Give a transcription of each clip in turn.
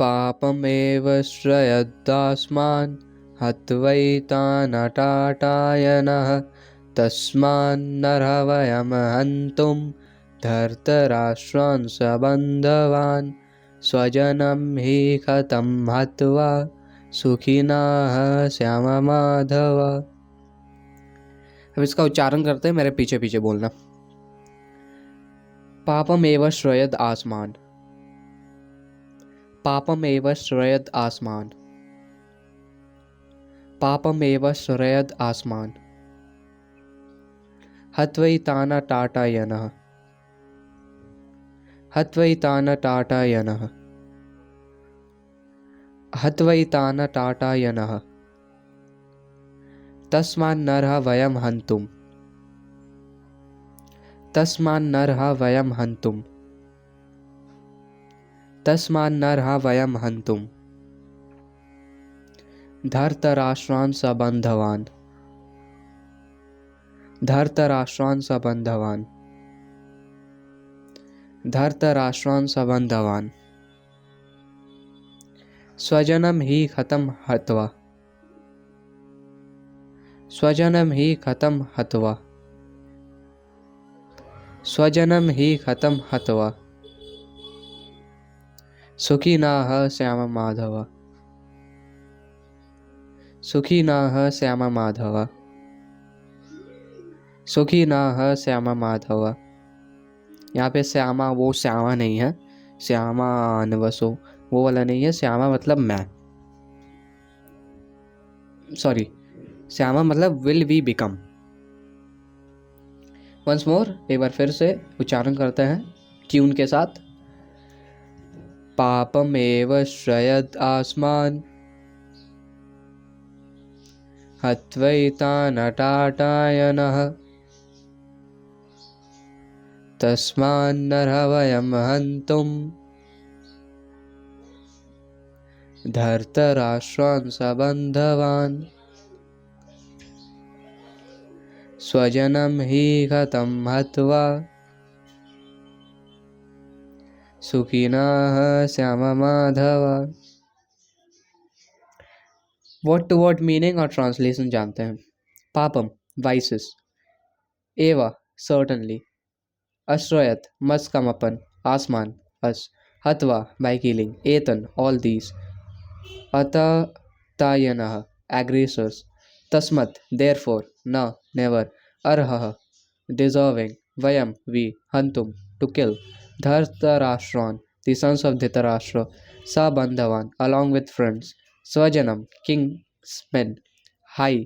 पापमेव श्रयदास्मान् हत्वैतानटाटायनः तस्मान्नर्ह वयं हन्तुं धर्तराष्ट्रान् सबन्धवान् स्वजनं हि कथं हत्वा सुखिनः स्याम माधव। अब इसका उच्चारण करते हैं, मेरे पीछे पीछे बोलना। पापमेव श्रयद आसमान, पापमेव श्रयद आसमान, पापमेव श्रयद आसमान हत्वैतान टाटायनः, हत्वैतान टाटायनः, हत्वैतान टाटायनः तस्मान्नर्ह वयं हन्तुं, तस्मान्नर्ह वयं हन्तुं, तस्मान्नर्ह वयं हन्तुं धर्तराष्ट्रान् सबन्धवान्, धर्तराष्ट्रान् सबन्धवान्, धर्तराष्ट्रान् सबन्धवान् स्वजनं हि कथं हत्वा, स्वजनं हि कथं हत्वा, स्वजनं हि कथं हत्वा सुखिनः स्याम माधव, सुखिनः स्याम माधव, सुखिनः श्याम माधव। यहाँ पे श्यामा वो श्यामा नहीं है, श्यामा अनवसो वो वाला नहीं है। श्यामा मतलब मैं, सॉरी, श्यामा मतलब will we become. Once more, एक बार फिर से उच्चारण करते हैं ट्यून के साथ। पापमेव श्रयद आस्मान् हत्वैतानटाटायनः तस्मान्नर्ह वयं हन्तुं धर्तराष्ट्रान् सबन्धवान् स्वजनं हि कथं हत्वा सुखिनः स्याम Madhav. Word to word meaning और ट्रांसलेशन जानते हैं। पापम वाइसेस, एवा सर्टनली, अश्रयत मस्ट कम अपन, आसमान अस, हत्वा बाय किलिंग, एतन ऑल दीज, अततायनः एग्रेसर्स, तस्मत् therefore, न नेवर, अर्हः deserving, vayam we, hantum to kill, dhartarashtraन् the sons of Dhritarashtra, sabandhavan along with friends, swajanam kingsmen, hi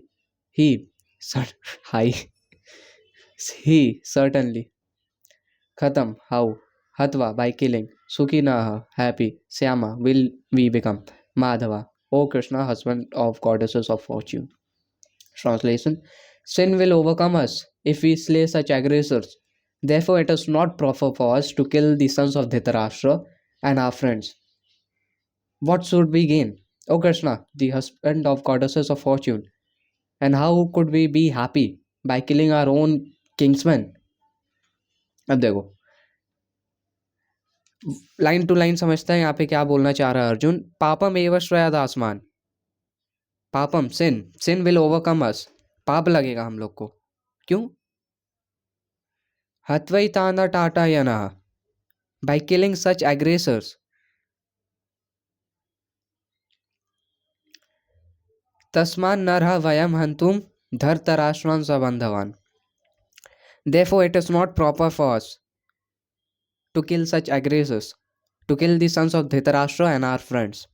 he hi he certainly, khatam how, hatva by killing, sukhinah happy, syama will we become, madhava O Krishna, husband of goddesses of fortune. Translation: sin will overcome us if we slay such aggressors. Therefore, it is not proper for us to kill the sons of Dhritarashtra and our friends. What should we gain? O Krishna, the husband of goddesses of fortune, and how could we be happy by killing our own kingsmen? अब देखो, line to line समझते हैं यहाँ पे क्या बोलना चाह रहा है अर्जुन। पापम एव श्रयद आसमान, पापम सिन, सिन विल ओवरकम अस, पाप लगेगा हम लोग को। क्यों? हत्वैतान टाटायनः, by killing such aggressors. तस्मान्नर्ह वयं हन्तुं धर्तराष्ट्रान् सबन्धवान्. Therefore, it is not proper for us to kill such aggressors, to kill the sons of Dhritarashtra and our friends.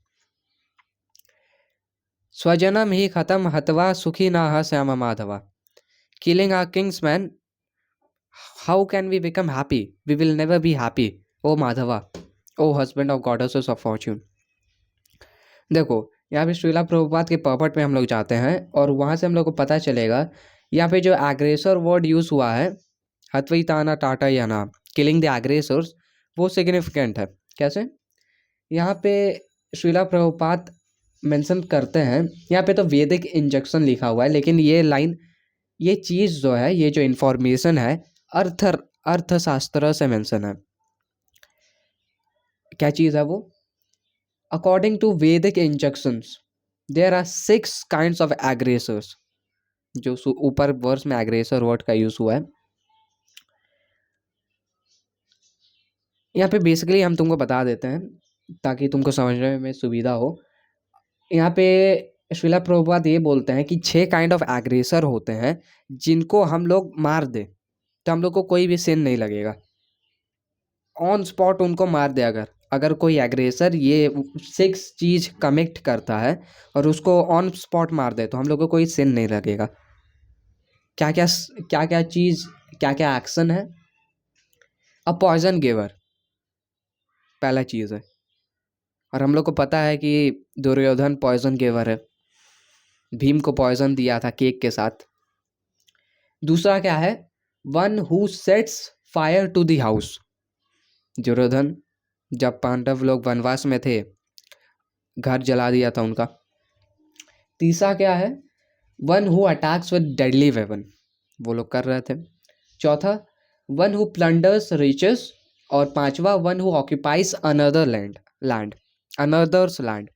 Swajanam hi khatam hatva sukhinah syama madhava. Killing our kingsmen, how can we become happy? We will never be happy. O Madhava, O husband of goddesses of fortune. देखो, यहाँ पे श्रीला प्रभुपाद के पर्पट में हम लोग जाते हैं और वहाँ से हम लोग को पता चलेगा यहाँ पे जो एग्रेसर वर्ड यूज हुआ है, हत्वैताना टाटायना, किलिंग द एग्रेसर्स, वो सिग्निफिकेंट है। कैसे? यहाँ पे श्रीला प्रभुपाद मेंशन करते हैं, यहाँ पे तो वैदिक इंजेक्शन लिखा हुआ है, लेकिन ये लाइन, ये चीज़ जो है, ये जो इन्फॉर्मेशन है, अर्थशास्त्र से मेंशन है। क्या चीज़ है वो? According to Vedic injunctions, there are 6 kinds of aggressors. जो ऊपर वर्स में एग्रेसर वर्ड का यूज हुआ है, यहाँ पे बेसिकली हम तुमको बता देते हैं ताकि तुमको समझने में सुविधा हो। यहाँ पे श्रीला प्रभुपाद ये बोलते हैं कि 6 काइंड ऑफ एग्रेसर होते हैं जिनको हम लोग मार दे तो हम लोग को कोई भी सिन नहीं लगेगा। ऑन स्पॉट उनको मार दे, अगर अगर कोई एग्रेसर ये 6 चीज कमिट करता है और उसको ऑन स्पॉट मार दे तो हम लोग को कोई सिन नहीं लगेगा। क्या क्या चीज, क्या क्या एक्शन है? अ पॉइजन गिवर पहला चीज है, और हम लोग को पता है कि दुर्योधन पॉइजन गिवर है, भीम को पॉइजन दिया था केक के साथ। दूसरा क्या है? One who sets fire to the house. Duryodhan जब पांडव लोग वनवास में थे, घर जला दिया था उनका। तीसरा क्या है? One who attacks with deadly weapon, वो लोग कर रहे थे। चौथा, वन हु प्लंडर्स रिचेस, और पांचवा, one who occupies another land another's land.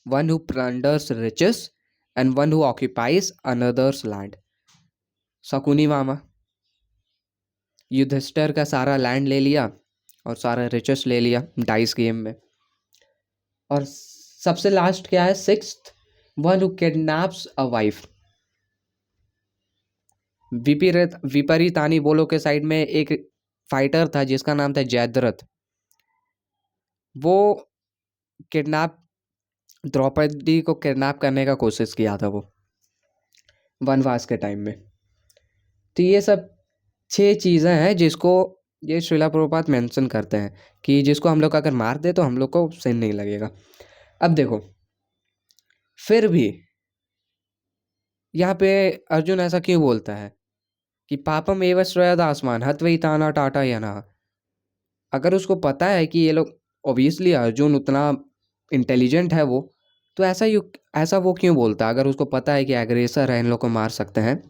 One who plunders riches and one who occupies another's land. Shakuni मामा युधिष्ठिर का सारा लैंड ले लिया और सारा रिचेस ले लिया डाइस गेम में। और सबसे लास्ट क्या है? Sixth, one who kidnaps a wife. विपरीतानी बोलो के साइड में एक फाइटर था जिसका नाम था जयद्रथ। वो द्रौपदी को किडनैप करने का कोशिश किया था वो वनवास के टाइम में। तो ये सब 6 चीज़ें हैं जिसको ये श्रीला प्रभुपाद मेंशन करते हैं कि जिसको हम लोग अगर मार दे तो हम लोग को सिन नहीं लगेगा। अब देखो, फिर भी यहाँ पे अर्जुन ऐसा क्यों बोलता है कि पापम एव श्रेयदासमान हत्वई ताना टाटा यना। अगर उसको पता है कि ये लोग, ऑब्वियसली अर्जुन उतना इंटेलिजेंट है वो, तो ऐसा वो क्यों बोलता है? अगर उसको पता है कि एग्रेसर है, इन लोग को मार सकते हैं।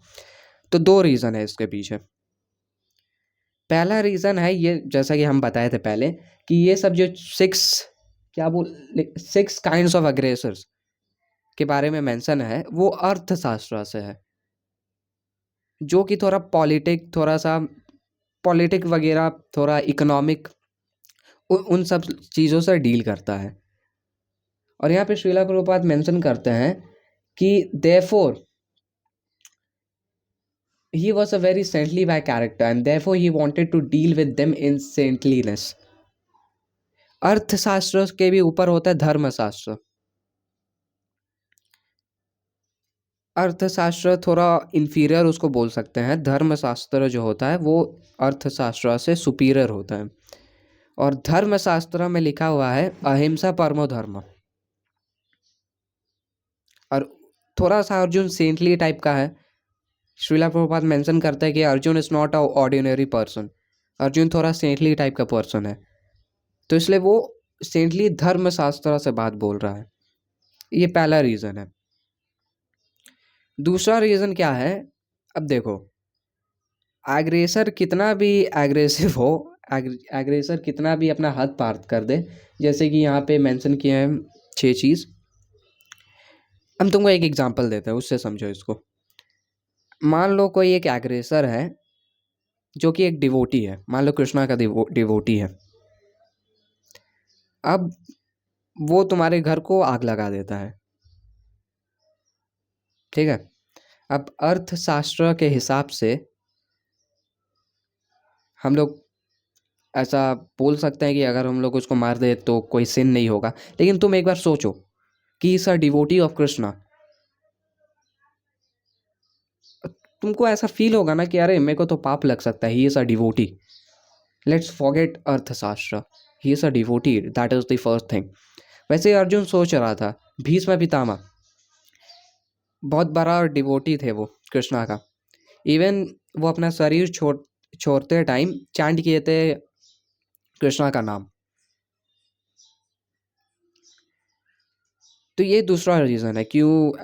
तो 2 रीज़न है इसके पीछे। पहला रीज़न है ये, जैसा कि हम बताए थे पहले, कि ये सब जो 6 काइंड्स ऑफ अग्रेसर्स के बारे में मेंशन है वो अर्थशास्त्र से है, जो कि थोड़ा पॉलिटिक वगैरह, थोड़ा इकोनॉमिक, उन सब चीज़ों से डील करता है। और यहाँ पे श्रीला प्रभुपाद मेंशन करते हैं कि therefore he was a very saintly by character and therefore he wanted to deal with them in saintliness। अर्थशास्त्र के भी ऊपर होता है धर्मशास्त्र। अर्थशास्त्र थोड़ा इंफीरियर उसको बोल सकते हैं, धर्मशास्त्र जो होता है वो अर्थशास्त्र से सुपीरियर होता है। और धर्मशास्त्र में लिखा हुआ है अहिंसा परमो धर्म। और थोड़ा सा अर्जुन सेंटली टाइप का है। श्रीला प्रभुपाद मेंशन करते हैं कि Arjun is not a ordinary person, Arjun थोड़ा सेंटली टाइप का पर्सन है, तो इसलिए वो सेंटली धर्मशास्त्र से बात बोल रहा है। ये पहला रीज़न है। दूसरा रीज़न क्या है? अब देखो, एग्रेसर कितना भी एग्रेसिव हो, एग्रेसर कितना भी अपना हद पार कर दे, जैसे कि यहाँ पे मेंशन किए हैं 6 चीज़। हम तुमको एक एग्जांपल देते हैं, उससे समझो इसको। मान लो कोई एक एग्रेसर है जो कि एक डिवोटी है, मान लो कृष्णा का डिवोटी है। अब वो तुम्हारे घर को आग लगा देता है, ठीक है। अब अर्थशास्त्र के हिसाब से हम लोग ऐसा बोल सकते हैं कि अगर हम लोग उसको मार दे तो कोई सिन नहीं होगा। लेकिन तुम एक बार सोचो कि is a devotee of Krishna, तुमको ऐसा फील होगा ना कि अरे मेरे को तो पाप लग सकता है, he is a devotee. Let's forget Arthashastra, he is a devotee, that is the first thing. वैसे अर्जुन सोच रहा था, भीष्म पितामह बहुत बड़ा डिवोटी थे वो कृष्णा का। इवन वो अपना शरीर छोड़ते टाइम चैंट किए थे कृष्णा का नाम। तो ये दूसरा रीज़न है क्यों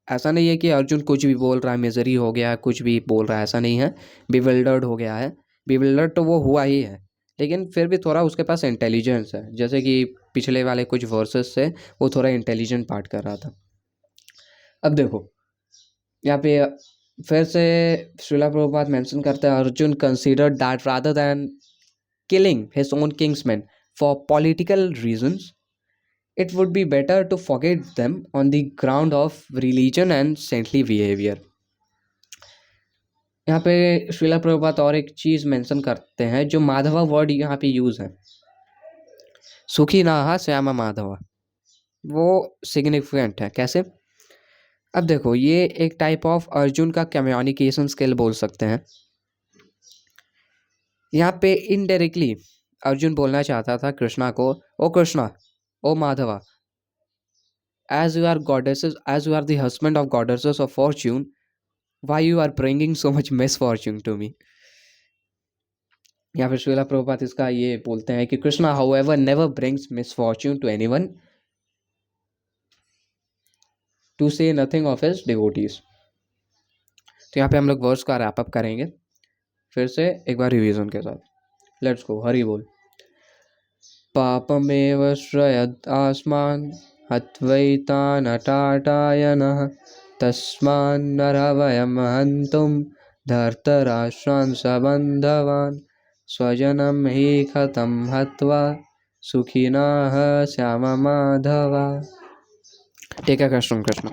ऐसा नहीं है कि अर्जुन कुछ भी बोल रहा है, मिजरी हो गया, कुछ भी बोल रहा है, ऐसा नहीं है। बिविल्डर्ड हो गया है, बिविल्डर्ड तो वो हुआ ही है, लेकिन फिर भी थोड़ा उसके पास इंटेलिजेंस है, जैसे कि पिछले वाले कुछ वर्सेस से वो थोड़ा इंटेलिजेंट पार्ट कर रहा था। अब देखो यहाँ पे फिर से श्रीला प्रभुपाद मेंशन करते हैं, Arjun considered that rather than killing his own kingsmen for political reasons, it would be better to forget them on the ground of religion and saintly behavior. यहाँ पे श्रीला प्रभुपाद और एक चीज मेंशन करते हैं, जो माधवा वर्ड यहाँ पे यूज है, सुखी नाहा श्यामा माधवा, वो सिग्निफिकेंट है। कैसे? अब देखो ये एक टाइप ऑफ अर्जुन का कम्युनिकेशन स्किल बोल सकते हैं। यहाँ पे इनडायरेक्टली अर्जुन बोलना चाहता था कृष्णा को, ओ कृष्णा, ओ Madhava, as you are goddesses, as you are the husband of goddesses of fortune, why you are bringing so much misfortune to me? या फिर श्रीला प्रभुपाद इसका ये बोलते हैं कि Krishna however never brings misfortune to anyone, to say nothing of his devotees. तो यहाँ पे हम लोग वर्स का रैप अप करेंगे फिर से एक बार रिवीजन के साथ। लेट्स गो, हरि बोल। पापमेव श्रयद् आस्मान् हत्वैतानटाटायनः तस्मान्नरवयं हन्तुं धर्तराष्ट्रान् सबन्धवान् स्वजनं हि कथं हत्वा सुखिनः श्याम माधवा। टेक कृष्ण कृष्ण।